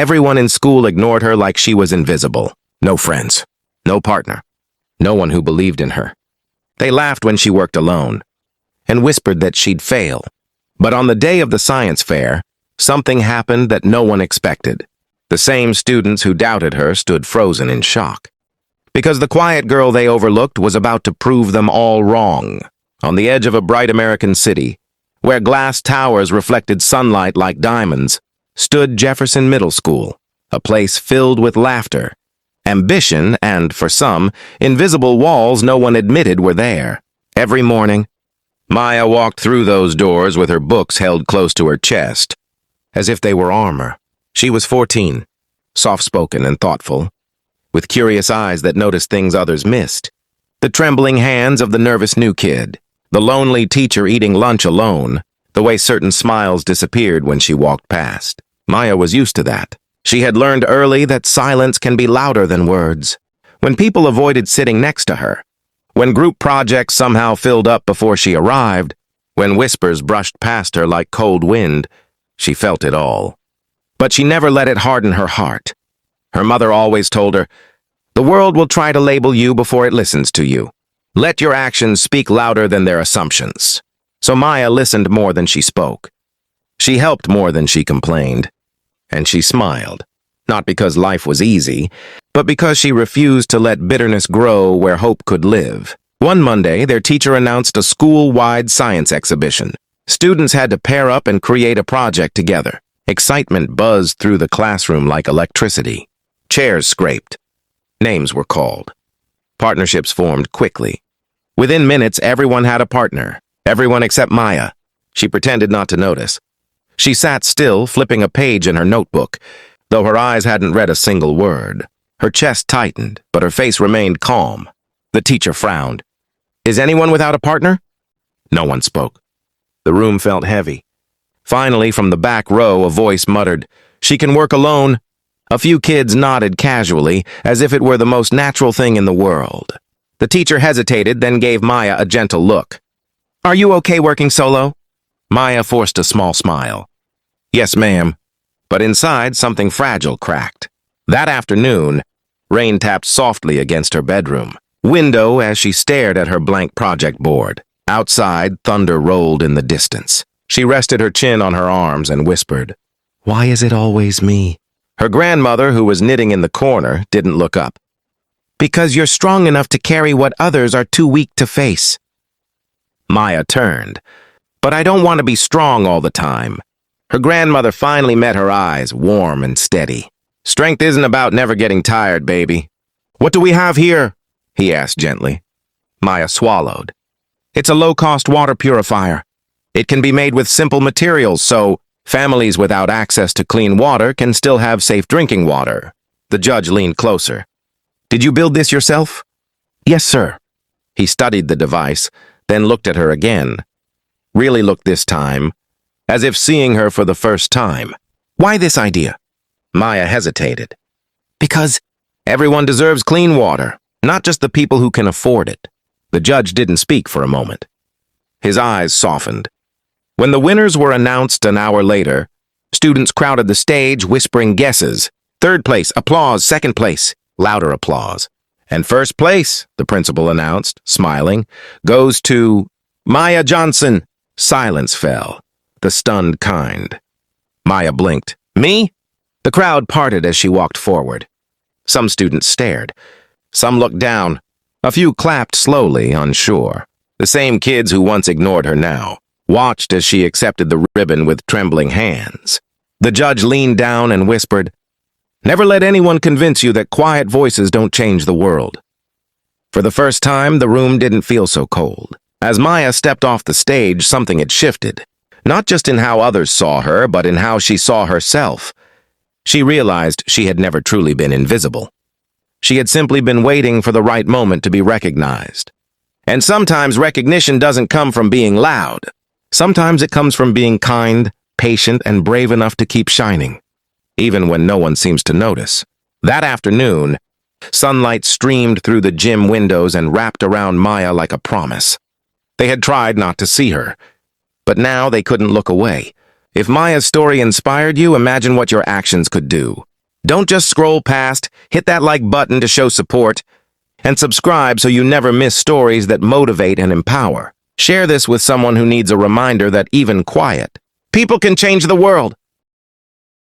Everyone in school ignored her like she was invisible. No friends, no partner, no one who believed in her. They laughed when she worked alone and whispered that she'd fail. But on the day of the science fair, something happened that no one expected. The same students who doubted her stood frozen in shock. Because the quiet girl they overlooked was about to prove them all wrong. On the edge of a bright American city, where glass towers reflected sunlight like diamonds, stood Jefferson Middle School, a place filled with laughter, ambition, and, for some, invisible walls no one admitted were there. Every morning, Maya walked through those doors with her books held close to her chest, as if they were armor. She was 14, soft-spoken and thoughtful, with curious eyes that noticed things others missed. The trembling hands of the nervous new kid, the lonely teacher eating lunch alone, the way certain smiles disappeared when she walked past. Maya was used to that. She had learned early that silence can be louder than words. When people avoided sitting next to her, when group projects somehow filled up before she arrived, when whispers brushed past her like cold wind, she felt it all. But she never let it harden her heart. Her mother always told her, "The world will try to label you before it listens to you. Let your actions speak louder than their assumptions." So Maya listened more than she spoke. She helped more than she complained. And she smiled, not because life was easy, but because she refused to let bitterness grow where hope could live. One Monday, their teacher announced a school-wide science exhibition. Students had to pair up and create a project together. Excitement buzzed through the classroom like electricity. Chairs scraped. Names were called. Partnerships formed quickly. Within minutes, everyone had a partner. Everyone except Maya. She pretended not to notice. She sat still, flipping a page in her notebook, though her eyes hadn't read a single word. Her chest tightened, but her face remained calm. The teacher frowned. "Is anyone without a partner?" No one spoke. The room felt heavy. Finally, from the back row, a voice muttered, "She can work alone." A few kids nodded casually, as if it were the most natural thing in the world. The teacher hesitated, then gave Maya a gentle look. "Are you okay working solo?" Maya forced a small smile. "Yes, ma'am." But inside, something fragile cracked. That afternoon, rain tapped softly against her bedroom window as she stared at her blank project board. Outside, thunder rolled in the distance. She rested her chin on her arms and whispered, "Why is it always me?" Her grandmother, who was knitting in the corner, didn't look up. "Because you're strong enough to carry what others are too weak to face." Maya turned. "But I don't want to be strong all the time." Her grandmother finally met her eyes, warm and steady. "Strength isn't about never getting tired, baby." "What do we have here?" he asked gently. Maya swallowed. "It's a low-cost water purifier. It can be made with simple materials, so families without access to clean water can still have safe drinking water." The judge leaned closer. "Did you build this yourself?" "Yes, sir." He studied the device, then looked at her again. Really looked this time, as if seeing her for the first time. "Why this idea?" Maya hesitated. "Because everyone deserves clean water, not just the people who can afford it." The judge didn't speak for a moment. His eyes softened. When the winners were announced an hour later, students crowded the stage whispering guesses. "Third place, applause, second place," louder applause. "And first place," the principal announced, smiling, "goes to Maya Johnson." Silence fell, the stunned kind. Maya blinked. "Me?" The crowd parted as she walked forward. Some students stared. Some looked down. A few clapped slowly, unsure. The same kids who once ignored her now watched as she accepted the ribbon with trembling hands. The judge leaned down and whispered, "Never let anyone convince you that quiet voices don't change the world." For the first time, the room didn't feel so cold. As Maya stepped off the stage, something had shifted. Not just in how others saw her, but in how she saw herself. She realized she had never truly been invisible. She had simply been waiting for the right moment to be recognized. And sometimes recognition doesn't come from being loud. Sometimes it comes from being kind, patient, and brave enough to keep shining, even when no one seems to notice. That afternoon, sunlight streamed through the gym windows and wrapped around Maya like a promise. They had tried not to see her, but now they couldn't look away. If Maya's story inspired you, imagine what your actions could do. Don't just scroll past, hit that like button to show support, and subscribe so you never miss stories that motivate and empower. Share this with someone who needs a reminder that even quiet people can change the world.